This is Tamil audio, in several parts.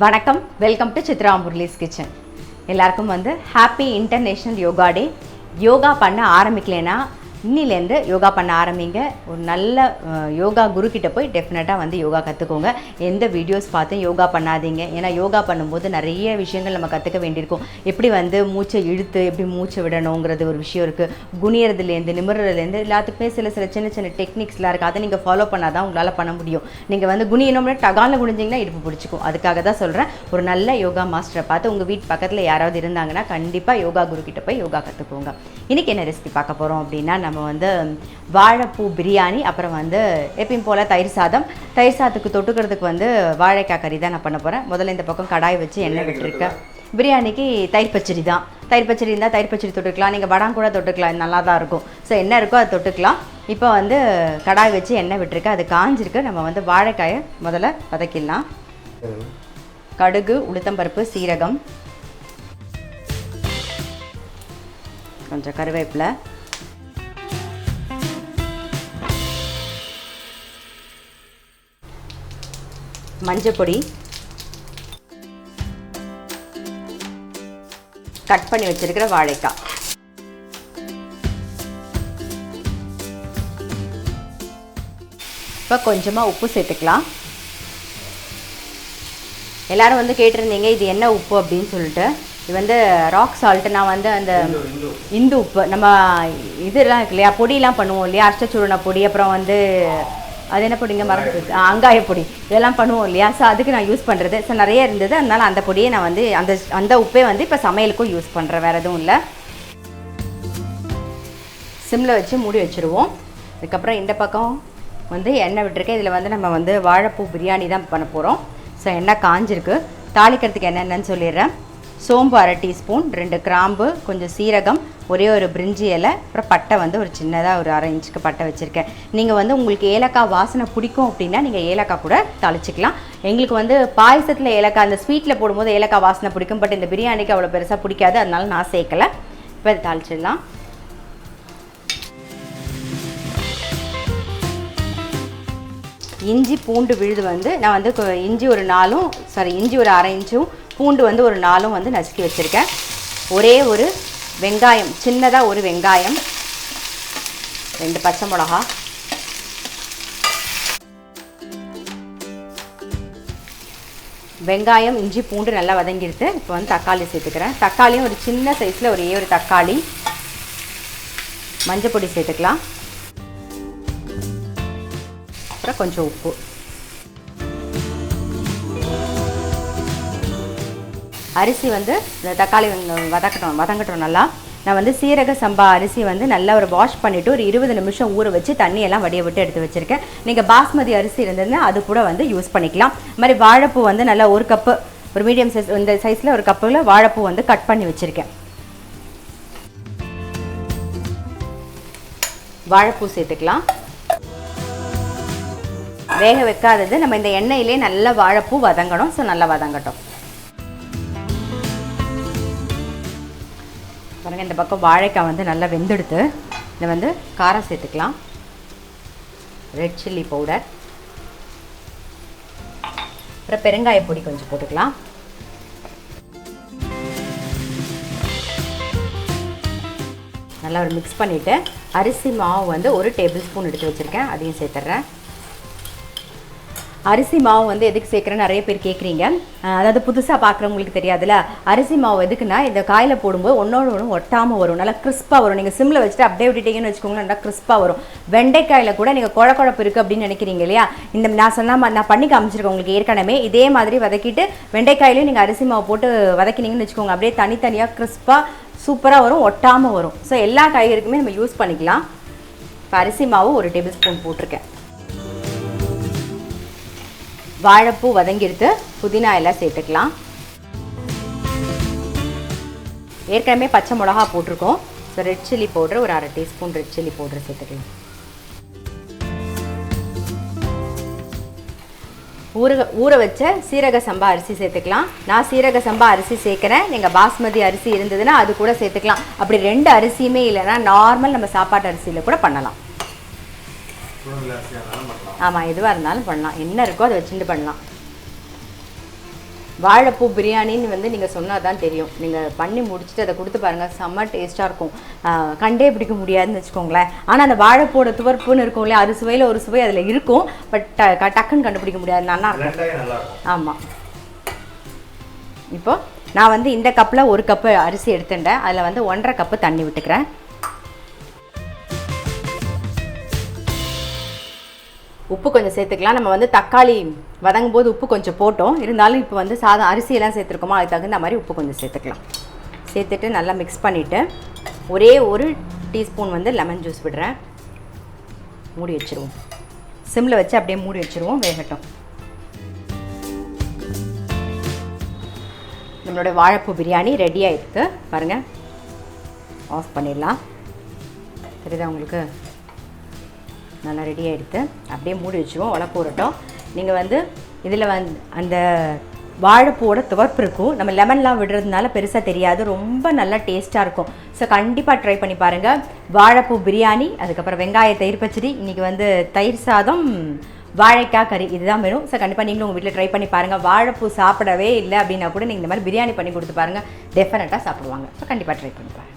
வணக்கம், welcome to Chitra Murali's kitchen. எல்லாருக்கும் ஹாப்பி இன்டர்நேஷ்னல் யோகா டே. யோகா பண்ண ஆரம்பிக்கலைன்னா இன்னிலேருந்து யோகா பண்ண ஆரம்பிங்க. ஒரு நல்ல யோகா குரு கிட்ட போய் டெஃபினட்டாக யோகா கற்றுக்கோங்க. எந்த வீடியோஸ் பார்த்தும் யோகா பண்ணாதீங்க. ஏன்னா யோகா பண்ணும்போது நிறைய விஷயங்கள் நம்ம கற்றுக்க வேண்டியிருக்கும். எப்படி மூச்சை இழுத்து எப்படி மூச்சை விடணுங்கிறது ஒரு விஷயம் இருக்குது. குனியறதுலேருந்து நிமிர்றதுலேருந்து எல்லாத்துக்குமே சில சின்ன சின்ன டெக்னிக்ஸ்லாம் இருக்குது. அதை நீங்கள் ஃபாலோ பண்ணால் தான் உங்களால் பண்ண முடியும். நீங்கள் குனியணும்னா டகாலில் குனிஞ்சிங்கன்னா இடுப்பு பிடிச்சிக்கும். அதுக்காக தான் சொல்கிறேன், ஒரு நல்ல யோகா மாஸ்டரை பார்த்து உங்கள் வீட்டு பக்கத்தில் யாராவது இருந்தாங்கன்னா கண்டிப்பாக யோகா குரு கிட்ட போய் யோகா கற்றுக்கோங்க. இன்றைக்கி என்ன ரெசிபி பார்க்க போகிறோம் அப்படின்னா, நம்ம வாழைப்பூ பிரியாணி, அப்புறம் எப்பயும் போல் தயிர் சாதத்துக்கு தொட்டுக்கிறதுக்கு வாழைக்காய் கறி தான் நான் பண்ண போகிறேன். முதல்ல இந்த பக்கம் கடாய் வச்சு எண்ணெய் விட்டுருக்கேன். பிரியாணிக்கு தயிர் பச்சடி தான். தயிர் பச்சடி இருந்தால் தயிர் பச்சடி தொட்டுக்கலாம், நீங்கள் வடம் கூட தொட்டுக்கலாம், நல்லா தான் இருக்கும். ஸோ என்ன இருக்கோ அதை தொட்டுக்கலாம். இப்போ கடாய் வச்சு எண்ணெய் விட்டுருக்கேன், அது காஞ்சிருக்கு. நம்ம வாழைக்காயை முதல்ல வதக்கிடலாம். கடுகு, உளுத்தம்பருப்பு, சீரகம், கொஞ்சம் கருவேப்பிலை, மஞ்சள் பொடி, கட் பண்ணி வச்சிருக்கிற வாழைக்காய், இப்போ கொஞ்சமாக உப்பு சேர்த்துக்கலாம். எல்லாரும் கேட்டிருந்தீங்க இது என்ன உப்பு அப்படின்னு சொல்லிட்டு. இது ராக் சால்ட்டு. நான் அந்த இந்து உப்பு, நம்ம இதெல்லாம் இருக்கு இல்லையா, பொடியெலாம் பண்ணுவோம் இல்லையா, அரைச்சூரண பொடி, அப்புறம் அது என்ன பொடிங்க, மறந்து அங்காய பொடி, இதெல்லாம் பண்ணுவோம் இல்லையா. ஸோ அதுக்கு நான் யூஸ் பண்ணுறது. ஸோ நிறைய இருந்தது, அதனால் அந்த பொடியை நான் அந்த உப்பே இப்போ சமையலுக்கும் யூஸ் பண்ணுறேன், வேறு எதுவும் இல்லை. சிம்மில் வச்சு மூடி வச்சுருவோம். அதுக்கப்புறம் இந்த பக்கம் எண்ணெய் விட்டுருக்கேன். இதில் நம்ம வாழைப்பூ பிரியாணி தான் பண்ண போகிறோம். ஸோ எண்ணெய் காஞ்சிருக்கு. தாளிக்கிறதுக்கு என்னென்னு சொல்லிடுறேன். சோம்பு 1/2 டீஸ்பூன், 2 கிராம்பு, கொஞ்சம் சீரகம், ஒரே ஒரு பிரிஞ்சி இலை, அப்புறம் பட்டை ஒரு சின்னதாக ஒரு 1/2 இன்ச்சுக்கு பட்டை வச்சுருக்கேன். நீங்கள் உங்களுக்கு ஏலக்காய் வாசனை பிடிக்கும் அப்படின்னா நீங்கள் ஏலக்காய் கூட தாளிச்சிக்கலாம். எங்களுக்கு பாயசத்தில் ஏலக்காய், அந்த ஸ்வீட்டில் போடும்போது ஏலக்காய் வாசனை பிடிக்கும். பட் இந்த பிரியாணிக்கு அவ்வளோ பெருசாக பிடிக்காது, அதனால நான் சேர்க்கலை. இப்போ இது தாளிச்சிடலாம். இஞ்சி பூண்டு விழுது நான் இஞ்சி ஒரு 4, இஞ்சி ஒரு 1/2 இன்ச்சும், பூண்டு ஒரு 4 நசுக்கி வச்சுருக்கேன். ஒரே ஒரு வெங்காயம், சின்னதாக ஒரு வெங்காயம், 2 பச்சை மிளகா, வெங்காயம், இஞ்சி பூண்டு நல்லா வதங்கிடுது. இப்போ தக்காளி சேர்த்துக்கிறேன். தக்காளியும் ஒரு சின்ன சைஸில் ஒரே ஒரு தக்காளி. மஞ்சள் பொடி சேர்த்துக்கலாம். அப்புறம் கொஞ்சம் உப்பு. அரிசி இந்த தக்காளி வதங்கட்டும் நல்லா. நான் சீரக சம்பா அரிசி நல்லா ஒரு வாஷ் பண்ணிவிட்டு ஒரு 20 நிமிஷம் ஊற வச்சு தண்ணியெல்லாம் வடிய விட்டு எடுத்து வச்சுருக்கேன். நீங்கள் பாஸ்மதி அரிசி இருந்ததுன்னா அது கூட யூஸ் பண்ணிக்கலாம். இது மாதிரி வாழைப்பூ நல்லா ஒரு கப்பு, ஒரு மீடியம் சைஸ், இந்த சைஸில் ஒரு கப்பில் வாழைப்பூ கட் பண்ணி வச்சுருக்கேன். வாழைப்பூ சேர்த்துக்கலாம். வேக வைக்காதது, நம்ம இந்த எண்ணெயிலே நல்லா வாழைப்பூ வதங்கணும். ஸோ நல்லா வதங்கட்டும். பாருங்க, இந்த பக்கம் வாழைக்காய் நல்லா வெந்தெடுத்து இதை காரம் சேர்த்துக்கலாம். ரெட் சில்லி பவுடர், அப்புறம் பெருங்காய பொடி கொஞ்சம் போட்டுக்கலாம். நல்லா ஒரு மிக்ஸ் பண்ணிவிட்டு அரிசி மாவு 1 டேபிள் ஸ்பூன் எடுத்து வச்சுருக்கேன், அதையும் சேர்த்துட்றேன். அரிசி மாவு எதுக்கு சேர்க்குறேன்னு நிறைய பேர் கேட்குறீங்க. அதாவது புதுசாக பார்க்குறவங்களுக்கு தெரியாதுல்ல. அரிசி மாவு எதுக்குன்னா, இந்த காயில் போடும்போது ஒன்றோடு ஒன்று ஒட்டாமல் வரும், நல்லா கிறிஸ்பாக வரும். நீங்கள் சிம்மில் வச்சுட்டு அப்படியே விட்டுட்டீங்கன்னு வச்சுக்கோங்களேன், நல்லா கிறிஸ்பாக வரும். வெண்டைக்காயில் கூட நீங்கள் குழப்பம் இருக்குது அப்படின்னு நினைக்கிறீங்க இல்லையா, இந்த நான் பண்ணி காமிச்சிருக்கேன் உங்களுக்கு ஏற்கனவே. இதே மாதிரி வதக்கிட்டு வெண்டைக்காயிலையும் நீங்கள் அரிசி மாவு போட்டு வதக்கினீங்கன்னு வச்சுக்கோங்க, அப்படியே தனித்தனியாக கிறிஸ்பாக சூப்பராக வரும், ஒட்டாமல் வரும். ஸோ எல்லா காய்கறிக்குமே நம்ம யூஸ் பண்ணிக்கலாம். இப்போ அரிசி மாவு 1 டேபிள் ஸ்பூன் போட்டிருக்கேன். வாழைப்பூ வதங்கிடுத்து, புதினா எல்லாம் சேர்த்துக்கலாம். ஏற்கனவே பச்சை மிளகா போட்டிருக்கோம். ஸோ ரெட் சில்லி பவுடர் ஒரு 1/2 டீஸ்பூன் ரெட் சில்லி பவுடர் சேர்த்துக்கலாம். ஊற வச்ச சீரக சம்பா அரிசி சேர்த்துக்கலாம். நான் சீரக சம்பா அரிசி சேர்க்குறேன். நீங்கள் பாஸ்மதி அரிசி இருந்ததுன்னா அது கூட சேர்த்துக்கலாம். அப்படி 2 அரிசியுமே இல்லைன்னா நார்மல் நம்ம சாப்பாட்டு அரிசியில் கூட பண்ணலாம். ஆமாம், எதுவாக இருந்தாலும் பண்ணலாம். என்ன இருக்கோ அதை வச்சுட்டு பண்ணலாம். வாழைப்பூ பிரியாணின்னு வந்து நீங்கள் சொன்னால் தான் தெரியும். நீங்கள் பண்ணி முடிச்சுட்டு அதை கொடுத்து பாருங்கள், செம்ம டேஸ்ட்டாக இருக்கும். கண்டே பிடிக்க முடியாதுன்னு வச்சுக்கோங்களேன். ஆனால் அந்த வாழைப்பூட துவர்ப்புன்னு இருக்கும் இல்லையா, அது சுவையில் ஒரு சுவை அதில் இருக்கும். பட் டக்குன்னு கண்டுபிடிக்க முடியாது, நல்லா இருக்கும். ஆமாம். இப்போ நான் வந்து இந்த கப்பில் 1 கப்பு அரிசி எடுத்துட்டேன். அதில் வந்து 1.5 கப்பு தண்ணி விட்டுக்கிறேன். உப்பு கொஞ்சம் சேர்த்துக்கலாம். நம்ம வந்து தக்காளி வதங்கும் போது உப்பு கொஞ்சம் போட்டோம், இருந்தாலும் இப்போ வந்து சாதம் அரிசியெல்லாம் சேர்த்துருக்கோமா, அதுக்கு தகுந்த மாதிரி உப்பு கொஞ்சம் சேர்த்துக்கலாம். சேர்த்துட்டு நல்லா மிக்ஸ் பண்ணிவிட்டு ஒரே 1 டீஸ்பூன் வந்து லெமன் ஜூஸ் விடுறேன். மூடி வச்சுருவோம். சிம்மில் வச்சு அப்படியே மூடி வச்சுருவோம், வேகட்டும். நம்மளோட வாழைப்பூ பிரியாணி ரெடி ஆகிருக்கு பாருங்கள். ஆஃப் பண்ணிடலாம். தெரியுதா உங்களுக்கு? நல்லா ரெடி ஆகிடுது. அப்படியே மூடி வச்சுருவோம், உலப்பூரட்டும். நீங்கள் வந்து இதில் வந்து அந்த வாழைப்பூவோட துவர்ப்பு இருக்கும், நம்ம லெமன்லாம் விடுறதுனால பெருசாக தெரியாது, ரொம்ப நல்லா டேஸ்ட்டாக இருக்கும். ஸோ கண்டிப்பாக ட்ரை பண்ணி பாருங்கள். வாழைப்பூ பிரியாணி, அதுக்கப்புறம் வெங்காய தயிர் பச்சடி, இன்றைக்கி வந்து தயிர் சாதம், வாழைக்காய் கறி, இதுதான் வேணும். ஸோ கண்டிப்பாக நீங்களும் உங்கள் வீட்டில் ட்ரை பண்ணி பாருங்கள். வாழைப்பூ சாப்பிடவே இல்லை அப்படின்னா கூட நீங்கள் இந்த மாதிரி பிரியாணி பண்ணி கொடுத்து பாருங்கள், டெஃபினட்டாக சாப்பிடுவாங்க. ஸோ கண்டிப்பாக ட்ரை பண்ணி பாருங்கள்.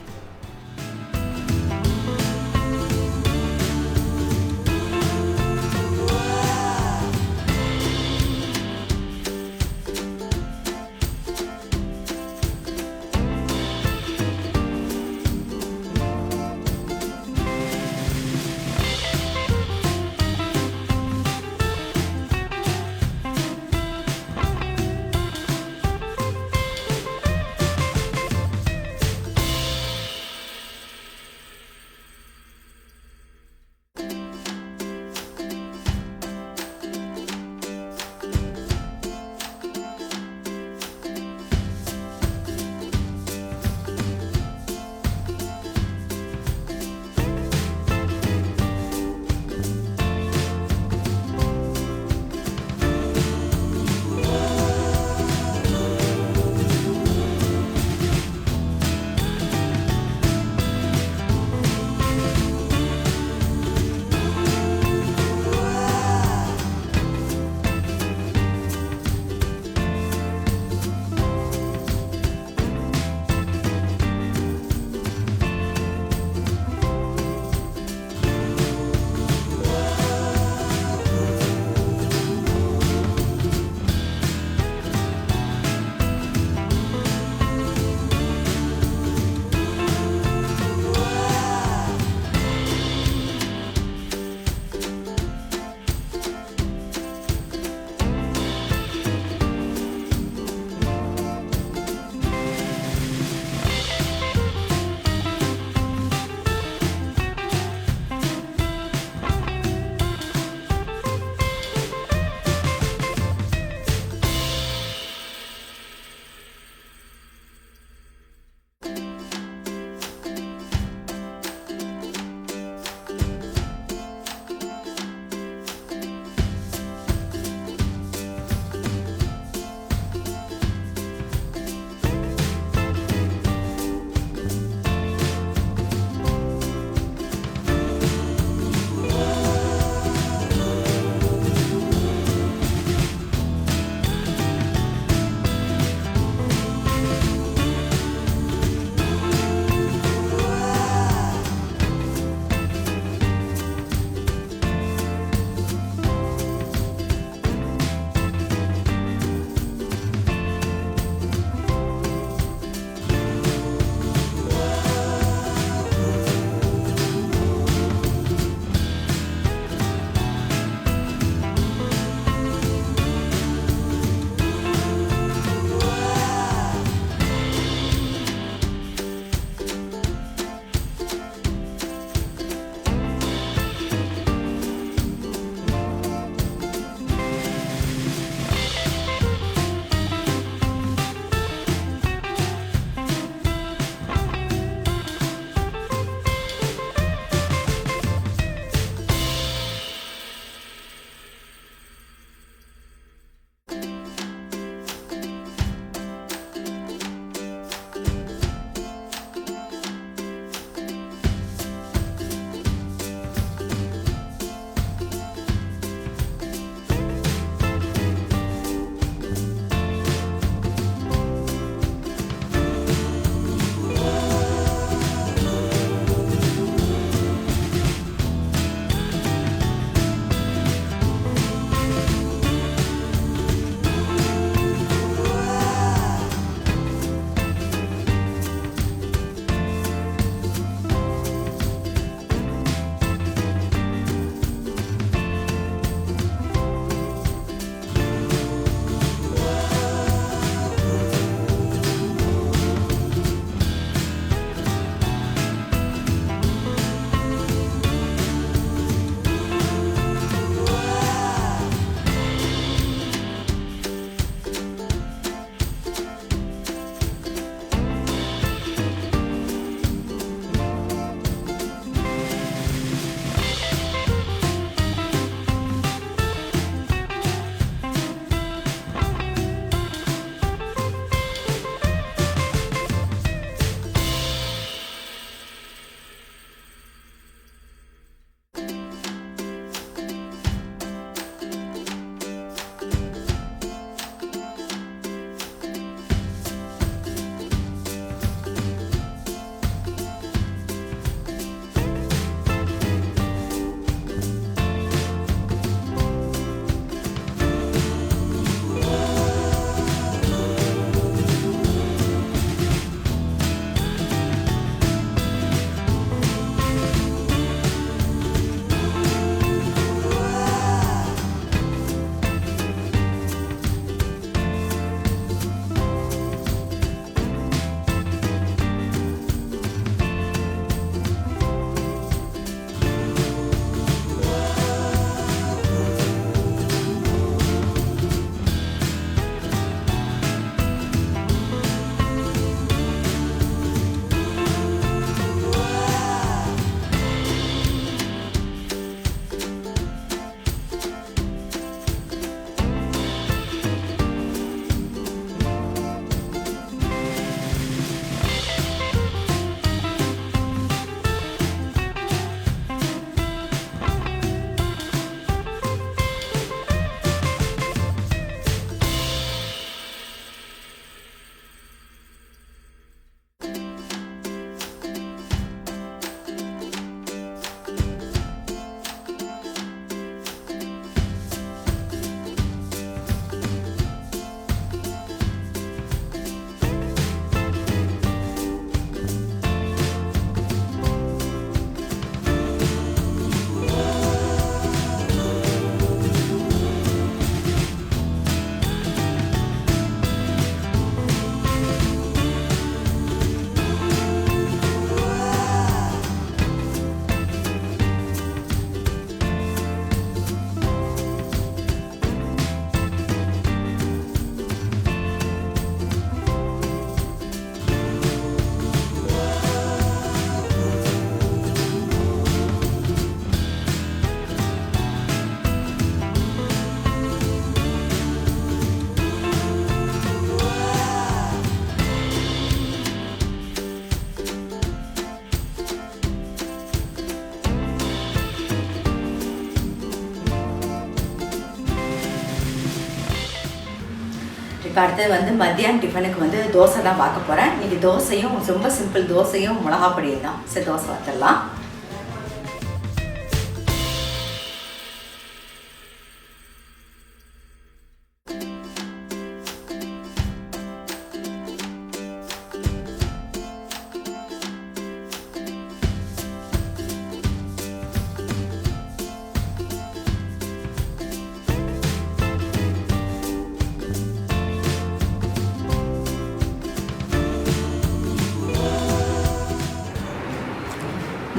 இப்போ அடுத்தது வந்து மத்தியானம் டிஃபனுக்கு வந்து தோசை தான் பார்க்க போகிறேன். இன்றைக்கி தோசையும் ரொம்ப சிம்பிள் தோசையும் மிளகா பொடியும் தான். சரி தோசை வச்சிடலாம்.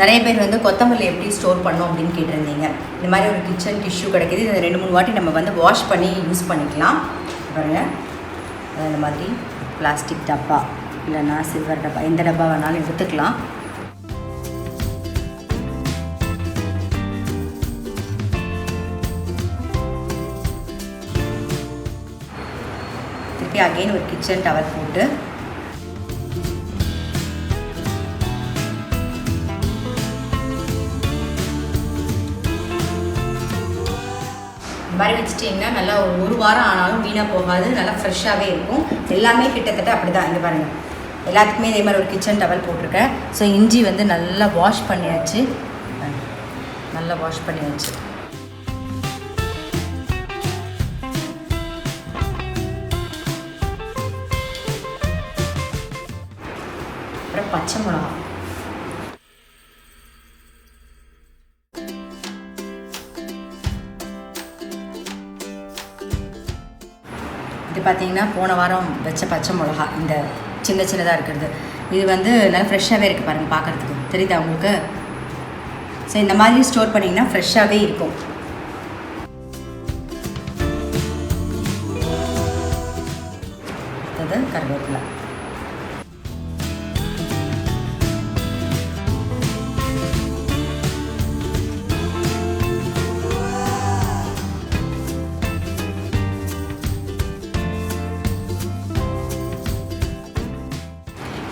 நிறைய பேர் வந்து கொத்தமல்லி எப்படி ஸ்டோர் பண்ணோம் அப்படின்னு கேட்டிருந்தீங்க. இந்த மாதிரி ஒரு கிச்சன் டிஷ்யூ கிடைக்கிது. இதை 2-3 வாட்டி நம்ம வந்து வாஷ் பண்ணி யூஸ் பண்ணிக்கலாம். பாருங்கள், இந்த மாதிரி பிளாஸ்டிக் டப்பா இல்லைன்னா சில்வர் டப்பா, எந்த டப்பா வேணாலும் எடுத்துக்கலாம். திருப்பி அகெயின் ஒரு கிச்சன் டவல் போட்டு மாதிரி வச்சுட்டிங்கன்னா நல்லா ஒரு வாரம் ஆனாலும் வீணாக போகாது, நல்லா ஃப்ரெஷ்ஷாகவே இருக்கும். எல்லாமே கிட்டத்தட்ட அப்படி தான். இங்கே பாருங்கள், எல்லாத்துக்குமே இதே மாதிரி ஒரு கிச்சன் டவல் போட்டிருக்கேன். ஸோ இஞ்சி வந்து நல்லா வாஷ் பண்ணியாச்சு. அப்புறம் பச்சை மிளகா, இது பார்த்தீங்கன்னா போன வாரம் வச்ச பச்சை மிளகா, இந்த சின்னதாக இருக்கிறது. இது வந்து நல்லா ஃப்ரெஷ்ஷாகவே இருக்குது பாருங்கள், பார்க்குறதுக்கு தெரியுதா உங்களுக்கு? ஸோ இந்த மாதிரி ஸ்டோர் பண்ணிங்கன்னா ஃப்ரெஷ்ஷாகவே இருக்கும். அடுத்தது கருவேப்பிலை.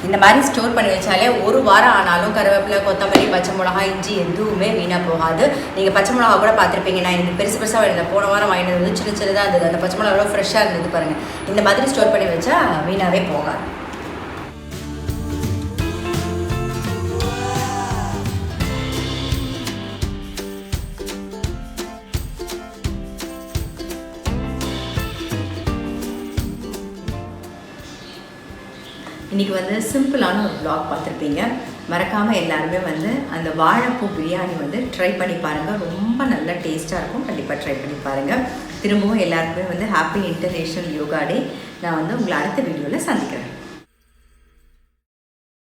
இந்த மாதிரி ஸ்டோர் பண்ணி வச்சாலே ஒரு வாரம் ஆனாலும் கருவேப்பிலை, கொத்தமல்லி, பச்சை மிளகா, இஞ்சி எதுவுமே வீணாக போகாது. நீங்கள் பச்சை மிளகா கூட பார்த்துருப்பீங்க. நான் எனக்கு பெருசாக வாங்கினேன். போன வாரம் வாங்கினது வந்து சின்னதாக இருந்தது. அந்த பச்சை மிளகா எவ்வளோ ஃப்ரெஷ்ஷாக இருந்தது பாருங்கள். இந்த மாதிரி ஸ்டோர் பண்ணி வச்சா வீணாகவே போகாது. இன்றைக்கி வந்து சிம்பிளான ஒரு vlog பார்த்துருப்பீங்க. மறக்காமல் எல்லாருமே வந்து அந்த வாழைப்பூ பிரியாணி வந்து ட்ரை பண்ணி பாருங்கள். ரொம்ப நல்ல டேஸ்ட்டாக இருக்கும். கண்டிப்பாக ட்ரை பண்ணி பாருங்கள். திரும்பவும் எல்லாருக்குமே வந்து ஹாப்பி இன்டர்நேஷ்னல் யோகா டே. நான் வந்து உங்களை அடுத்த வீடியோவில் சந்திக்கிறேன்.